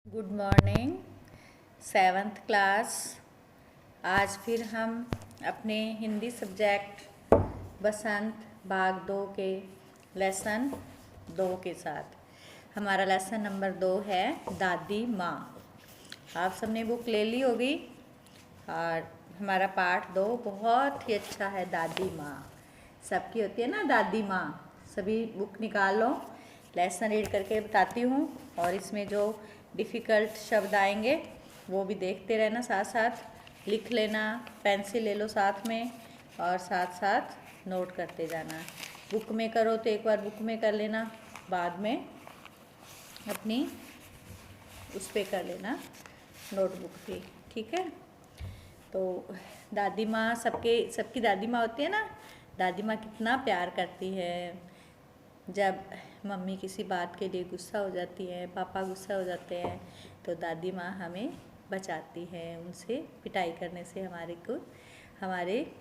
Good morning seventh class. आज फिर हम अपने हिंदी सब्जेक्ट बसंत भाग 2 के लेसन 2 के साथ हमारा लेसन नंबर 2 है दादी माँ। आप सबने बुक ले ली होगी और हमारा पार्ट 2 बहुत ही अच्छा है। दादी माँ सबकी होती है ना, दादी माँ। सभी बुक निकाल लो, लेसन रीड करके बताती हूँ और इसमें जो डिफ़िकल्ट शब्द आएंगे वो भी देखते रहना, साथ साथ लिख लेना, पेंसिल ले लो साथ में और साथ साथ नोट करते जाना। बुक में करो तो एक बार बुक में कर लेना, बाद में अपनी उस पे कर लेना नोटबुक पे, ठीक है। तो दादी माँ सबकी दादी माँ होती है ना। दादी माँ कितना प्यार करती है। जब मम्मी किसी बात के लिए गुस्सा हो जाती है, पापा गुस्सा हो जाते हैं, तो दादी माँ हमें बचाती है उनसे पिटाई करने से। हमारे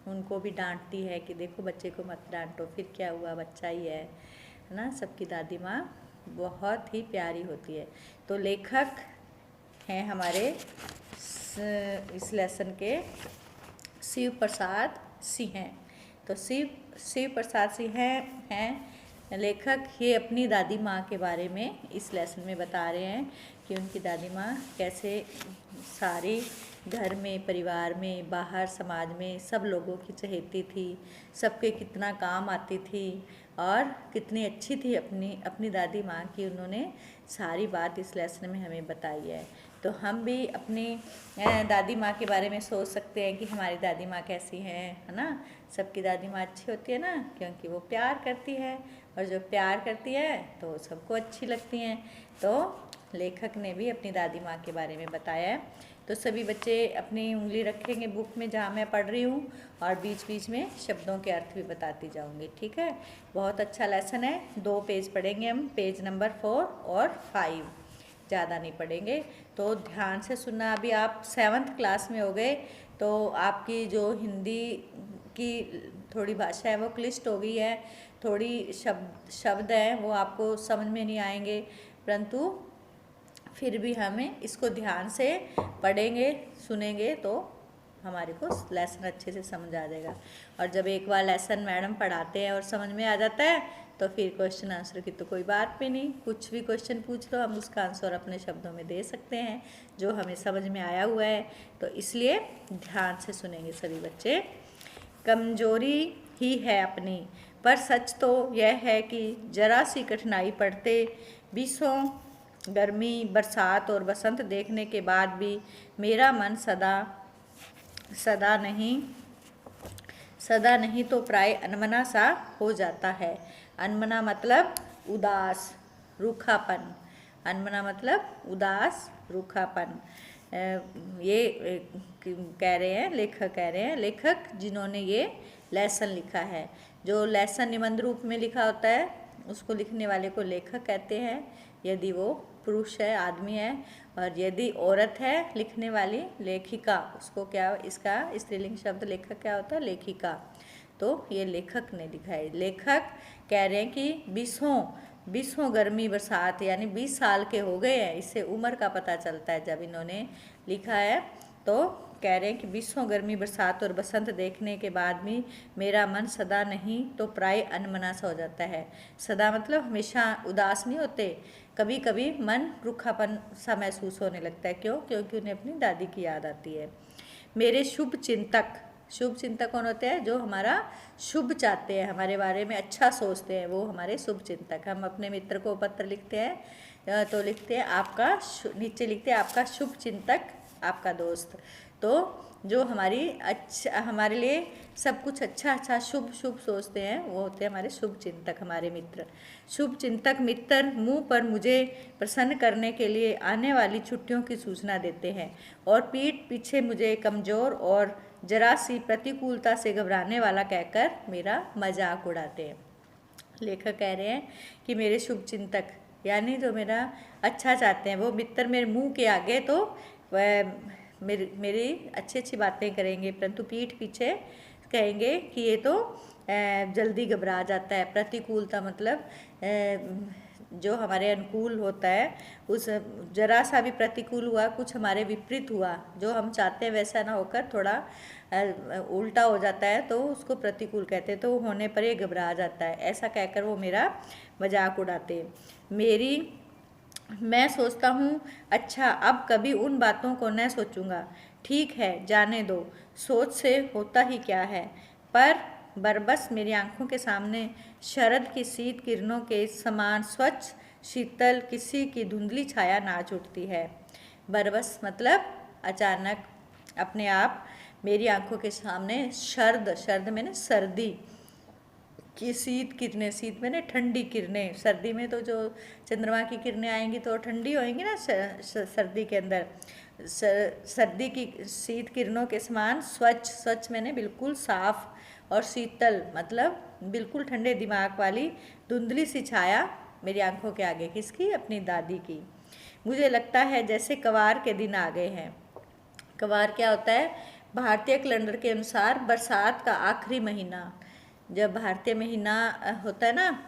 उनको भी डांटती है कि देखो बच्चे को मत डांटो, फिर क्या हुआ, बच्चा ही है ना। सबकी दादी माँ बहुत ही प्यारी होती है। तो लेखक हैं हमारे इस लेसन के शिव प्रसाद सिंह हैं। तो शिव प्रसाद सिंह हैं लेखक। ये अपनी दादी माँ के बारे में इस लेसन में बता रहे हैं कि उनकी दादी माँ कैसे सारे घर में, परिवार में, बाहर समाज में सब लोगों की चहेती थी, सबके कितना काम आती थी और कितनी अच्छी थी अपनी दादी माँ की। उन्होंने सारी बात इस लेसन में हमें बताई है। तो हम भी अपनी दादी माँ के बारे में सोच सकते हैं कि हमारी दादी माँ कैसी है ना। सबकी दादी माँ अच्छी होती है ना, क्योंकि वो प्यार करती है और जो प्यार करती है तो सबको अच्छी लगती हैं। तो लेखक ने भी अपनी दादी माँ के बारे में बताया है। तो सभी बच्चे अपनी उंगली रखेंगे बुक में जहाँ मैं पढ़ रही हूँ और बीच बीच में शब्दों के अर्थ भी बताती जाऊँगी, ठीक है। बहुत अच्छा लेसन है। 2 पेज पढ़ेंगे हम, पेज नंबर 4 और 5, ज़्यादा नहीं पढ़ेंगे। तो ध्यान से सुनना। अभी आप 7th क्लास में हो गए तो आपकी जो हिंदी की थोड़ी भाषा है वो क्लिष्ट हो गई है। थोड़ी शब्द हैं वो आपको समझ में नहीं आएंगे, परंतु फिर भी हमें इसको ध्यान से पढ़ेंगे, सुनेंगे तो हमारे को लेसन अच्छे से समझ आ जाएगा। और जब एक बार लेसन मैडम पढ़ाते हैं और समझ में आ जाता है तो फिर क्वेश्चन आंसर की तो कोई बात भी नहीं। कुछ भी क्वेश्चन पूछ लो, हम उसका आंसर अपने शब्दों में दे सकते हैं जो हमें समझ में आया हुआ है। तो इसलिए ध्यान से सुनेंगे सभी बच्चे। कमजोरी ही है अपनी, पर सच तो यह है कि जरा सी कठिनाई पड़ते, बीसों गर्मी, बरसात और बसंत देखने के बाद भी मेरा मन सदा नहीं तो प्राय अनमना सा हो जाता है। अनमना मतलब उदास, रूखापन। अनमना मतलब उदास, रूखापन। ये कह रहे हैं, लेखक कह रहे हैं, लेखक जिन्होंने ये लेसन लिखा है। जो लेसन निबंध रूप में लिखा होता है उसको लिखने वाले को लेखक कहते हैं, यदि वो पुरुष है, आदमी है। और यदि औरत है लिखने वाली, लेखिका, उसको क्या, इसका स्त्रीलिंग शब्द लेखक क्या होता है, लेखिका। तो ये लेखक ने लिखा है। लेखक कह रहे हैं कि बीसों गर्मी बरसात, यानी 20 साल के हो गए हैं। इससे उम्र का पता चलता है जब इन्होंने लिखा है। तो कह रहे हैं कि 20 गर्मी, बरसात और बसंत देखने के बाद भी मेरा मन सदा नहीं तो प्राय अनमना सा हो जाता है। सदा मतलब हमेशा उदास नहीं होते, कभी कभी मन रूखापन सा महसूस होने लगता है। क्यों? क्योंकि उन्हें अपनी दादी की याद आती है। मेरे शुभ चिंतक कौन होते हैं? जो हमारा शुभ चाहते हैं, हमारे बारे में अच्छा सोचते हैं, वो हमारे शुभ चिंतक। हम अपने मित्र को पत्र लिखते हैं तो लिखते हैं आपका, नीचे लिखते हैं आपका शुभ चिंतक, आपका दोस्त। तो जो हमारे लिए सब कुछ अच्छा शुभ सोचते हैं वो होते हैं हमारे शुभ चिंतक, हमारे मित्र। शुभ चिंतक मित्र मुंह पर मुझे प्रसन्न करने के लिए आने वाली छुट्टियों की सूचना देते हैं और पीठ पीछे मुझे कमज़ोर और जरा सी प्रतिकूलता से घबराने वाला कहकर मेरा मजाक उड़ाते हैं। लेखक कह रहे हैं कि मेरे शुभ चिंतक यानी जो मेरा अच्छा चाहते हैं वो मित्र मेरे मुंह के आगे तो मेरी अच्छी बातें करेंगे, परंतु पीठ पीछे कहेंगे कि ये तो जल्दी घबरा जाता है। प्रतिकूलता मतलब जो हमारे अनुकूल होता है उस जरा सा भी प्रतिकूल हुआ, कुछ हमारे विपरीत हुआ, जो हम चाहते हैं वैसा ना होकर थोड़ा उल्टा हो जाता है तो उसको प्रतिकूल कहते हैं। तो होने पर ये घबरा जाता है, ऐसा कहकर वो मेरा मजाक उड़ाते हैं। मैं सोचता हूँ अच्छा अब कभी उन बातों को न सोचूंगा। ठीक है जाने दो, सोच से होता ही क्या है। पर बरबस मेरी आंखों के सामने शरद की शीत किरणों के समान स्वच्छ शीतल किसी की धुंधली छाया नाच उठती है। बरबस मतलब अचानक अपने आप मेरी आंखों के सामने शरद, शरद मैंने सर्दी की शीत किरणें, शीत मैंने ठंडी किरणें, सर्दी में तो जो चंद्रमा की किरणें आएंगी तो ठंडी होएंगी ना सर्दी के अंदर। सर्दी की शीत किरणों के समान स्वच्छ, स्वच्छ मैंने बिल्कुल साफ, और शीतल मतलब बिल्कुल ठंडे दिमाग वाली धुंधली सी छाया मेरी आंखों के आगे। किसकी? अपनी दादी की। मुझे लगता है जैसे कवार के दिन आ गए हैं। कवार क्या होता है? भारतीय कैलेंडर के अनुसार बरसात का आखिरी महीना। जब भारतीय महीना होता है ना,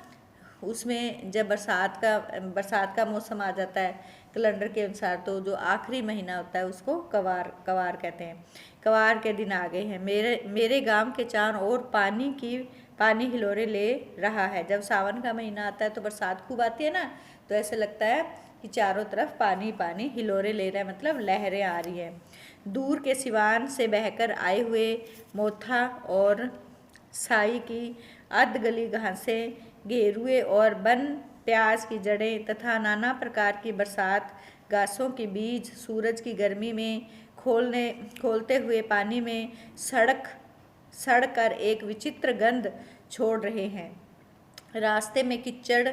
उसमें जब बरसात का मौसम आ जाता है कैलेंडर के अनुसार, तो जो आखिरी महीना होता है उसको कवार कवार कहते हैं। कवार के दिन आ गए हैं। मेरे गांव के चारों ओर पानी हिलोरे ले रहा है। जब सावन का महीना आता है तो बरसात खूब आती है ना, तो ऐसे लगता है कि चारों तरफ पानी पानी हिलोरे ले रहा है, मतलब लहरें आ रही हैं। दूर के सिवान से बहकर आए हुए मोथा और साई की अधगली घासें, गेरुए और वन प्याज की जड़ें तथा नाना प्रकार की बरसात घासों के बीज सूरज की गर्मी में खोलते हुए पानी में सड़ कर एक विचित्र गंध छोड़ रहे हैं। रास्ते में कीचड़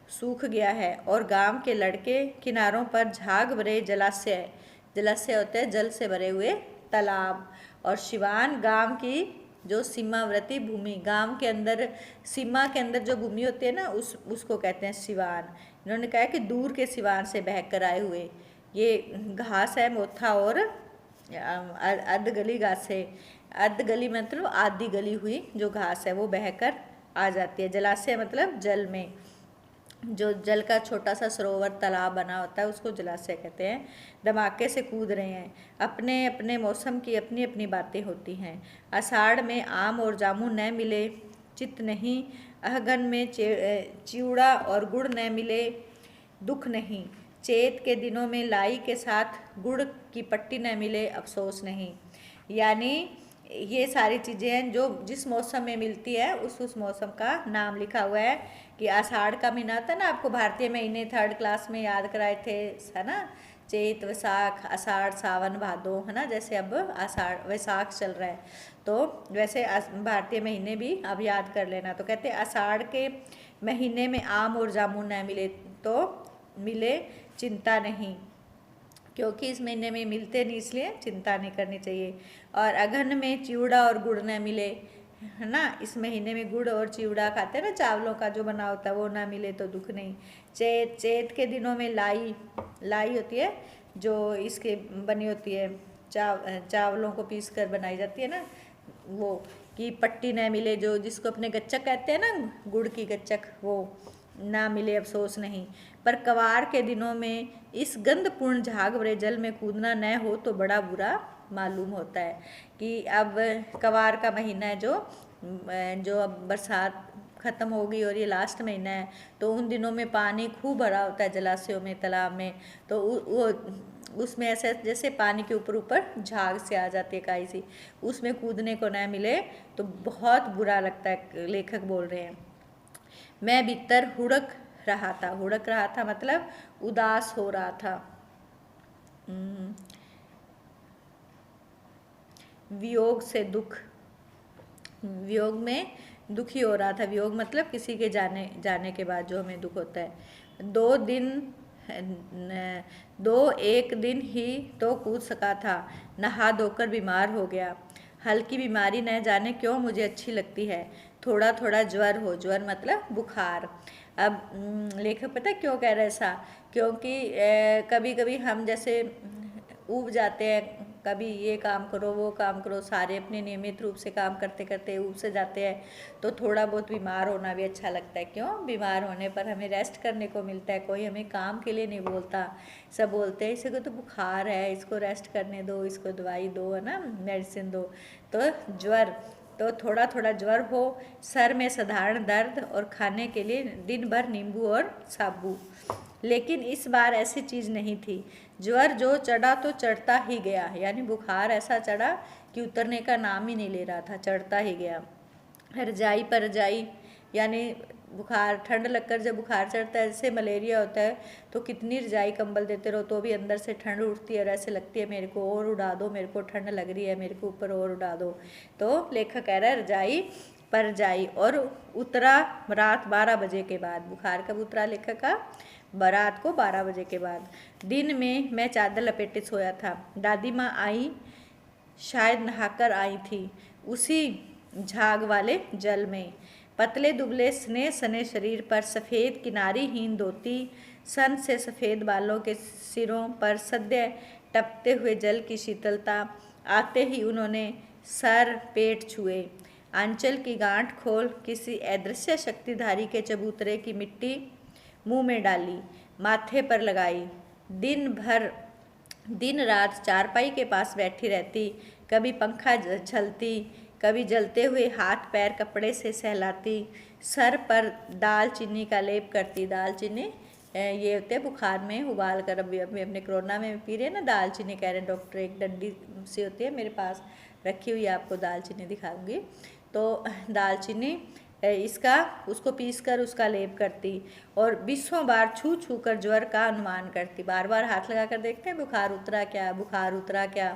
सूख गया है और गांव के लड़के किनारों पर झाग भरे जलाशय, जलाशय होते हैं जल से भरे हुए तालाब, और सिवान गांव की जो सीमावर्ती भूमि, गांव के अंदर सीमा के अंदर जो भूमि होती है ना, उसको कहते हैं सिवान। इन्होंने कहा कि दूर के सिवान से बहकर आए हुए ये घास है, मोथा और अधगली घास है। अधगली मतलब आधी गली हुई जो घास है वो बहकर आ जाती है। जलाशय मतलब जल में जो जल का छोटा सा सरोवर तालाब बना होता है उसको जलाशय कहते हैं। धमाके से कूद रहे हैं। अपने अपने मौसम की अपनी अपनी बातें होती हैं। आषाढ़ में आम और जामुन न मिले चित नहीं, अहगन में चिवड़ा और गुड़ न मिले दुख नहीं, चैत के दिनों में लाई के साथ गुड़ की पट्टी न मिले अफसोस नहीं। यानी ये सारी चीज़ें हैं जो जिस मौसम में मिलती है उस मौसम का नाम लिखा हुआ है। कि आषाढ़ का महीना आता है ना, आपको भारतीय महीने 3rd क्लास में याद कराए थे, है ना? चैत वैसाख आषाढ़ सावन भादो, है ना? जैसे अब आषाढ़ वैसाख चल रहा है तो वैसे भारतीय महीने भी अब याद कर लेना। तो कहते हैं आषाढ़ के महीने में आम और जामुन न मिले तो मिले चिंता नहीं, क्योंकि इस महीने में मिलते नहीं इसलिए चिंता नहीं करनी चाहिए। और अगहन में चिवड़ा और गुड़ न मिले, है ना? इस महीने में गुड़ और चिवड़ा खाते हैं ना, चावलों का जो बना होता है, वो ना मिले तो दुख नहीं। चैत के दिनों में लाई होती है जो इसके बनी होती है, चावलों को पीस कर बनाई जाती है ना, वो कि पट्टी न मिले, जो जिसको अपने गच्चक कहते हैं ना, गुड़ की गच्चक, वो ना मिले अफसोस नहीं। पर कवार के दिनों में इस गंधपूर्ण झाग भरे जल में कूदना न हो तो बड़ा बुरा मालूम होता है। कि अब कवार का महीना है जो अब बरसात ख़त्म हो गई और ये लास्ट महीना है, तो उन दिनों में पानी खूब भरा होता है जलाशयों में, तालाब में, तो वो उसमें ऐसे जैसे पानी के ऊपर ऊपर झाग से आ जाती है काई सी, उसमें कूदने को न मिले तो बहुत बुरा लगता है। लेखक बोल रहे हैं मैं भीतर हुड़क रहा था मतलब उदास हो रहा था। वियोग से दुख, वियोग में दुखी हो रहा था। वियोग मतलब किसी के जाने के बाद जो हमें दुख होता है। एक दिन ही तो कूद सका था, नहा धोकर बीमार हो गया। हल्की बीमारी न जाने क्यों मुझे अच्छी लगती है। थोड़ा थोड़ा ज्वर हो, ज्वर मतलब बुखार। अब लेखक पता क्यों कह रहे ऐसा? क्योंकि कभी कभी हम जैसे ऊब जाते हैं, कभी ये काम करो वो काम करो, सारे अपने नियमित रूप से काम करते करते ऊब से जाते हैं। तो थोड़ा बहुत बीमार होना भी अच्छा लगता है। क्यों? बीमार होने पर हमें रेस्ट करने को मिलता है, कोई हमें काम के लिए नहीं बोलता। सब बोलते हैं इसे को तो बुखार है, इसको रेस्ट करने दो, इसको दवाई दो, है ना, मेडिसिन दो। तो ज्वर, तो थोड़ा थोड़ा ज्वर हो, सर में साधारण दर्द और खाने के लिए दिन भर नींबू और साबू। लेकिन इस बार ऐसी चीज़ नहीं थी। ज्वर जो चढ़ा तो चढ़ता ही गया, यानी बुखार ऐसा चढ़ा कि उतरने का नाम ही नहीं ले रहा था, चढ़ता ही गया। रजाई पर रजाई, यानी बुखार, ठंड लगकर जब बुखार चढ़ता है, जैसे मलेरिया होता है, तो कितनी रजाई कंबल देते रहो तो भी अंदर से ठंड उठती है और ऐसे लगती है मेरे को और उड़ा दो, मेरे को ठंड लग रही है, मेरे को ऊपर और उड़ा दो। तो लेखक कह रहा है रजाई पर रजाई। और उतरा रात 12 बजे के बाद। बुखार कब उतरा लेखक का? रात को 12 बजे के बाद। दिन में मैं चादर लपेटे सोया था। दादी माँ आई, शायद नहाकर आई थी, उसी झाग वाले जल में। पतले दुबले स्नेह सने शरीर पर सफ़ेद किनारीहीन धोती, सन से सफ़ेद बालों के सिरों पर सद्य टपते हुए जल की शीतलता। आते ही उन्होंने सर पेट छुए, आंचल की गांठ खोल किसी अदृश्य शक्तिधारी के चबूतरे की मिट्टी मुंह में डाली, माथे पर लगाई। दिन रात चारपाई के पास बैठी रहती, कभी पंखा झलती, कभी जलते हुए हाथ पैर कपड़े से सहलाती, सर पर दालचीनी का लेप करती। दालचीनी ये होते हैं बुखार में उबाल कर, अभी अपने कोरोना में पी रहे हैं ना दालचीनी, कह रहे हैं डॉक्टर, एक डंडी सी होती है मेरे पास रखी हुई है, आपको दालचीनी दिखाऊंगी। तो दालचीनी इसका उसको पीस कर उसका लेप करती और 20 बार छू छू कर ज्वर का अनुमान करती। बार बार हाथ लगा कर देखते हैं बुखार उतरा क्या, बुखार उतरा क्या।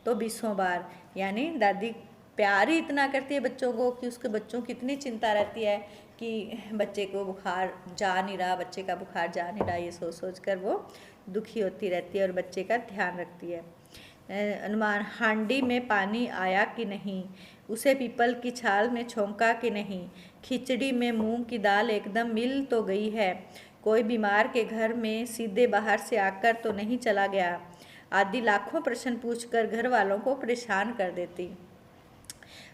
तो 20 बार, यानी दादी प्यार ही इतना करती है बच्चों को कि उसके बच्चों की इतनी चिंता रहती है कि बच्चे को बुखार जा नहीं रहा, बच्चे का बुखार जा नहीं रहा, ये सोच सोच कर वो दुखी होती रहती है और बच्चे का ध्यान रखती है। अनुमान, हांडी में पानी आया कि नहीं, उसे पीपल की छाल में छोंका कि नहीं, खिचड़ी में मूंग की दाल एकदम मिल तो गई है, कोई बीमार के घर में सीधे बाहर से आकर तो नहीं चला गया, आदि लाखों प्रश्न पूछकर घर वालों को परेशान कर देती।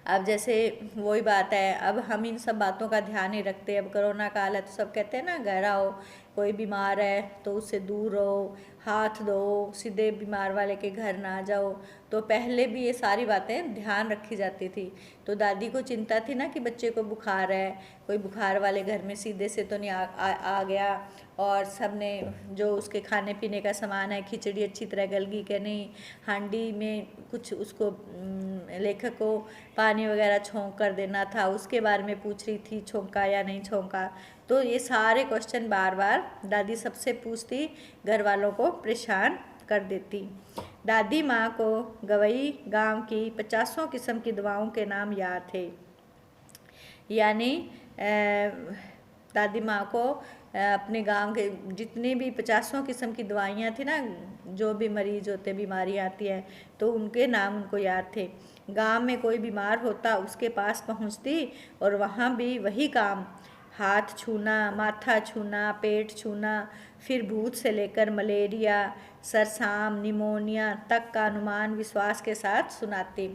अब जैसे वही बात है, अब हम इन सब बातों का ध्यान नहीं रखते। अब कोरोना काल है तो सब कहते हैं ना घर आओ, कोई बीमार है तो उससे दूर रहो, हाथ दो, सीधे बीमार वाले के घर ना जाओ। तो पहले भी ये सारी बातें ध्यान रखी जाती थी। तो दादी को चिंता थी ना कि बच्चे को बुखार है, कोई बुखार वाले घर में सीधे से तो नहीं आ गया, और सब ने जो उसके खाने पीने का सामान है, खिचड़ी अच्छी तरह गल गई कि नहीं, हांडी में कुछ उसको लेखक को पानी वगैरह छोंक कर देना था, उसके बारे में पूछ रही थी छोंका या नहीं छोंका। तो ये सारे क्वेश्चन बार बार दादी सबसे पूछती, घर वालों को परेशान कर देती। दादी माँ को गवई गांव की 50 किस्म की दवाओं के नाम याद थे, यानी दादी माँ को अपने गांव के जितने भी 50 किस्म की दवाइयाँ थी ना, जो भी मरीज होते बीमारी आती है तो उनके नाम उनको याद थे। गांव में कोई बीमार होता उसके पास पहुंचती और वहाँ भी वही काम, हाथ छूना, माथा छूना, पेट छूना, फिर भूत से लेकर मलेरिया, सरसाम, निमोनिया तक का अनुमान विश्वास के साथ सुनाती।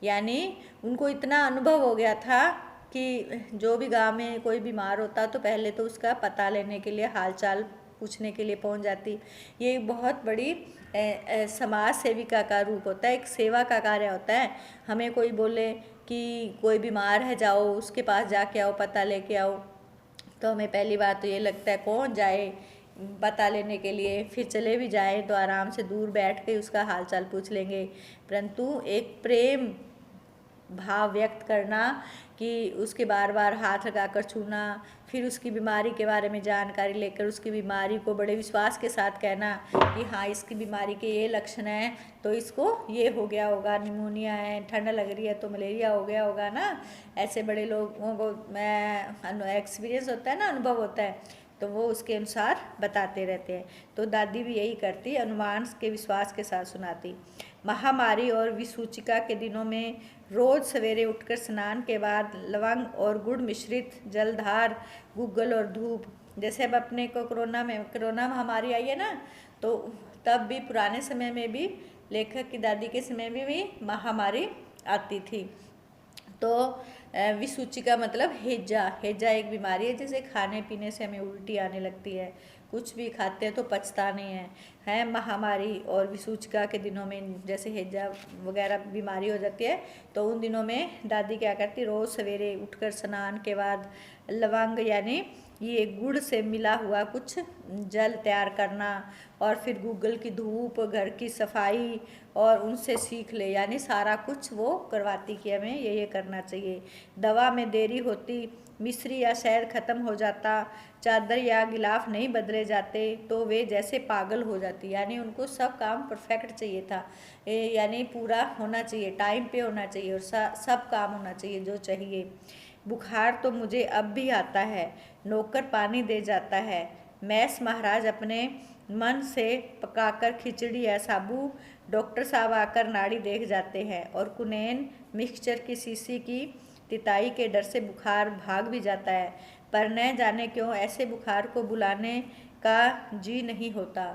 यानी उनको इतना अनुभव हो गया था कि जो भी गांव में कोई बीमार होता तो पहले तो उसका पता लेने के लिए, हालचाल पूछने के लिए पहुंच जाती। ये बहुत बड़ी समाज सेविका का रूप होता है, एक सेवा का कार्य होता है। हमें कोई बोले कि कोई बीमार है जाओ उसके पास जाके आओ, पता लेके आओ, तो हमें पहली बात तो ये लगता है कौन जाए पता लेने के लिए, फिर चले भी जाए तो आराम से दूर बैठ के उसका हालचाल पूछ लेंगे। परंतु एक प्रेम भाव व्यक्त करना कि उसके बार बार हाथ लगाकर छूना, फिर उसकी बीमारी के बारे में जानकारी लेकर उसकी बीमारी को बड़े विश्वास के साथ कहना कि हाँ इसकी बीमारी के ये लक्षण हैं तो इसको ये हो गया होगा, निमोनिया है, ठंड लग रही है तो मलेरिया हो गया होगा ना। ऐसे बड़े लोगों को एक्सपीरियंस होता है ना, अनुभव होता है, तो वो उसके अनुसार बताते रहते हैं। तो दादी भी यही करती, अनुमान के विश्वास के साथ सुनाती। महामारी और विसूचिका के दिनों में रोज़ सवेरे उठकर स्नान के बाद लवंग और गुड़ मिश्रित जलधार, गुग्गल और धूप, जैसे अब अपने को कोरोना महामारी आई है ना, तो तब भी पुराने समय में भी लेखक की दादी के समय में भी महामारी आती थी। तो विसूचिका मतलब हैजा। हैजा एक बीमारी है जिसे खाने पीने से हमें उल्टी आने लगती है, कुछ भी खाते हैं तो पचता नहीं है। महामारी और विसूचिका के दिनों में जैसे हैजा वगैरह बीमारी हो जाती है, तो उन दिनों में दादी क्या करती, रोज़ सवेरे उठकर स्नान के बाद लवंग यानी ये गुड़ से मिला हुआ कुछ जल तैयार करना, और फिर गूगल की धूप, घर की सफाई, और उनसे सीख ले, यानी सारा कुछ वो करवाती कि हमें ये करना चाहिए। दवा में देरी होती, मिश्री या शहद खत्म हो जाता, चादर या गिलाफ नहीं बदले जाते तो वे जैसे पागल हो जाती, यानी उनको सब काम परफेक्ट चाहिए था, यानी पूरा होना चाहिए, टाइम पे होना चाहिए, और सब काम होना चाहिए जो चाहिए। बुखार तो मुझे अब भी आता है, नौकर पानी दे जाता है। मैस महाराज अपने मन से पकाकर खिचड़ी या साबू, डॉक्टर साहब आकर नाड़ी देख जाते हैं, और कुनैन मिक्सचर की शीशी की तिताई के डर से बुखार भाग भी जाता है, पर न जाने क्यों ऐसे बुखार को बुलाने का जी नहीं होता।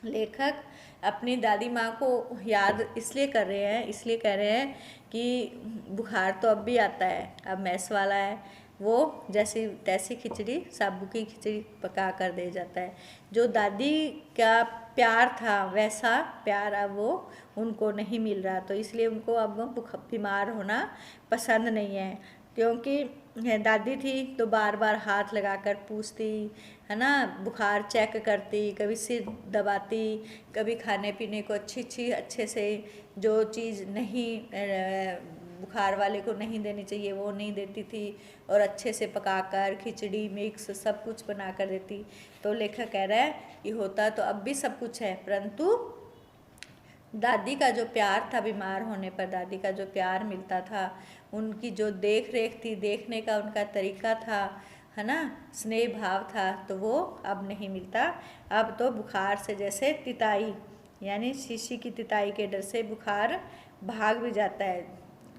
लेखक अपनी दादी माँ को याद इसलिए कर रहे हैं, इसलिए कह रहे हैं कि बुखार तो अब भी आता है, अब मैस वाला है, वो जैसी तैसी खिचड़ी, साबू की खिचड़ी पका कर दे जाता है। जो दादी का प्यार था वैसा प्यार अब वो उनको नहीं मिल रहा, तो इसलिए उनको अब बीमार होना पसंद नहीं है, क्योंकि दादी थी तो बार बार हाथ लगाकर पूछती है ना, बुखार चेक करती, कभी सिर दबाती, कभी खाने पीने को अच्छे से जो चीज़ नहीं बुखार वाले को नहीं देनी चाहिए वो नहीं देती थी, और अच्छे से पकाकर खिचड़ी मिक्स सब कुछ बना कर देती। तो लेखक कह रहा है कि होता तो अब भी सब कुछ है, परंतु दादी का जो प्यार था, बीमार होने पर दादी का जो प्यार मिलता था, उनकी जो देख रेख थी, देखने का उनका तरीका था, है ना, स्नेह भाव था, तो वो अब नहीं मिलता। अब तो बुखार से जैसे तिताई यानी शीशी की तिताई के डर से बुखार भाग भी जाता है,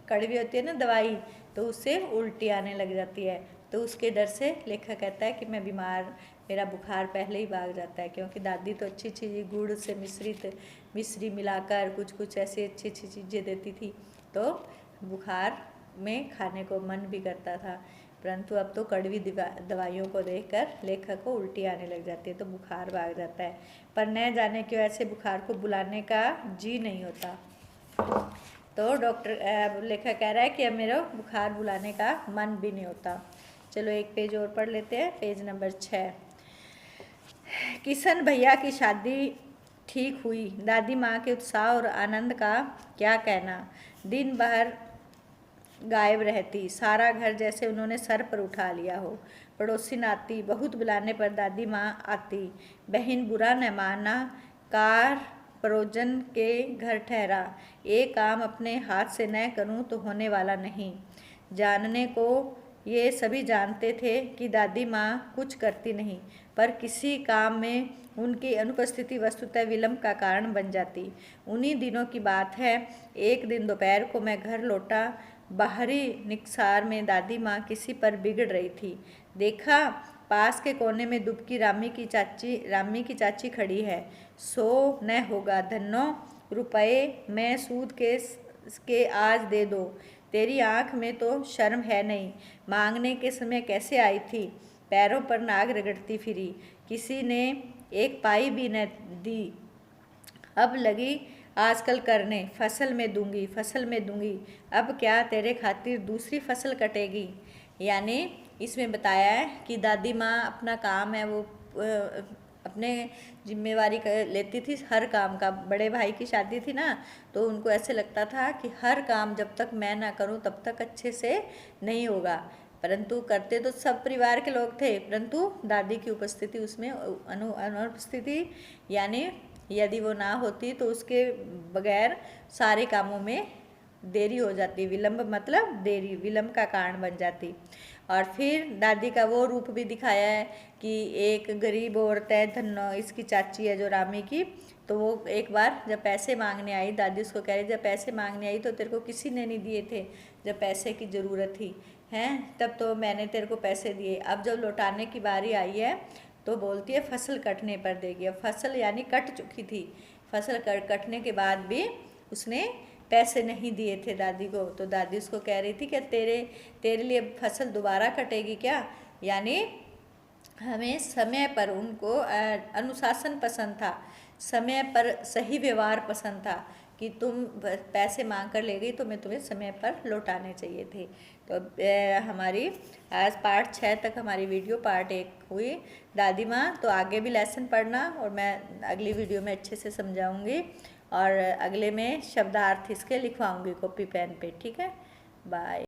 कड़वी होती है ना दवाई, तो उससे उल्टी आने लग जाती है, तो उसके डर से लेखक कहता है कि मैं बीमार, मेरा बुखार पहले ही भाग जाता है, क्योंकि दादी तो अच्छी चीज़ गुड़ से मिश्री मिलाकर कुछ ऐसी अच्छी चीज़ें देती थी, तो बुखार में खाने को मन भी करता था, परंतु अब तो कड़वी दवाइयों को देखकर लेखक को उल्टी आने लग जाती है, तो बुखार भाग जाता है, पर न जाने क्यों ऐसे बुखार को बुलाने का जी नहीं होता। तो लेखक कह रहा है कि अब मेरा बुखार बुलाने का मन भी नहीं होता। चलो एक पेज और पढ़ लेते हैं, पेज नंबर 6। किशन भैया की शादी ठीक हुई, दादी माँ के उत्साह और आनंद का क्या कहना। दिन भर गायब रहती, सारा घर जैसे उन्होंने सर पर उठा लिया हो। पड़ोसी आती, बहुत बुलाने पर दादी माँ आती। बहन बुरा न माना, कार परोजन के घर ठहरा, एक काम अपने हाथ से न करूं तो होने वाला नहीं। जानने को ये सभी जानते थे कि दादी माँ कुछ करती नहीं, पर किसी काम में उनकी अनुपस्थिति वस्तुतः विलम्ब का कारण बन जाती। उन्हीं दिनों की बात है, एक दिन दोपहर को मैं घर लौटा, बाहरी निकसार में दादी माँ किसी पर बिगड़ रही थी। देखा, पास के कोने में दुबकी रामी की चाची खड़ी है। 100 न होगा धन्नो, रुपये मैं सूद के आज दे दो। तेरी आँख में तो शर्म है नहीं, मांगने के समय कैसे आई थी। पैरों पर नाग रगड़ती फिरी, किसी ने एक पाई भी न दी। अब लगी आजकल करने, फसल में दूंगी, अब क्या तेरे खातिर दूसरी फसल कटेगी। यानी इसमें बताया है कि दादी माँ अपना काम है वो अपने जिम्मेवारी लेती थी हर काम का। बड़े भाई की शादी थी ना, तो उनको ऐसे लगता था कि हर काम जब तक मैं ना करूं तब तक अच्छे से नहीं होगा, परंतु करते तो सब परिवार के लोग थे, परंतु दादी की उपस्थिति उसमें अनुपस्थिति, यानी यदि वो ना होती तो उसके बगैर सारे कामों में देरी हो जाती। विलम्ब मतलब देरी, विलम्ब का कारण बन जाती। और फिर दादी का वो रूप भी दिखाया है कि एक गरीब औरत है, धन्नो इसकी चाची है जो रामी की, तो वो एक बार जब पैसे मांगने आई, दादी उसको कह रही जब पैसे मांगने आई तो तेरे को किसी ने नहीं दिए थे, जब पैसे की ज़रूरत थी, हैं तब तो मैंने तेरे को पैसे दिए, अब जब लौटाने की बारी आई है तो बोलती है फसल कटने पर देगी। अब फसल यानी कट चुकी थी, फसल कटने के बाद भी उसने पैसे नहीं दिए थे दादी को। तो दादी उसको कह रही थी कि तेरे लिए फसल दोबारा कटेगी क्या। यानी हमें समय पर उनको अनुशासन पसंद था, समय पर सही व्यवहार पसंद था कि तुम पैसे मांग कर ले गई तो मैं तुम्हें समय पर लौटाने चाहिए थे। तो हमारी आज पार्ट 6 तक हमारी वीडियो पार्ट 1 हुई दादी माँ। तो आगे भी लेसन पढ़ना और मैं अगली वीडियो में अच्छे से समझाऊंगी और अगले में शब्दार्थ इसके लिखवाऊंगी कॉपी पेन पे। ठीक है, बाय।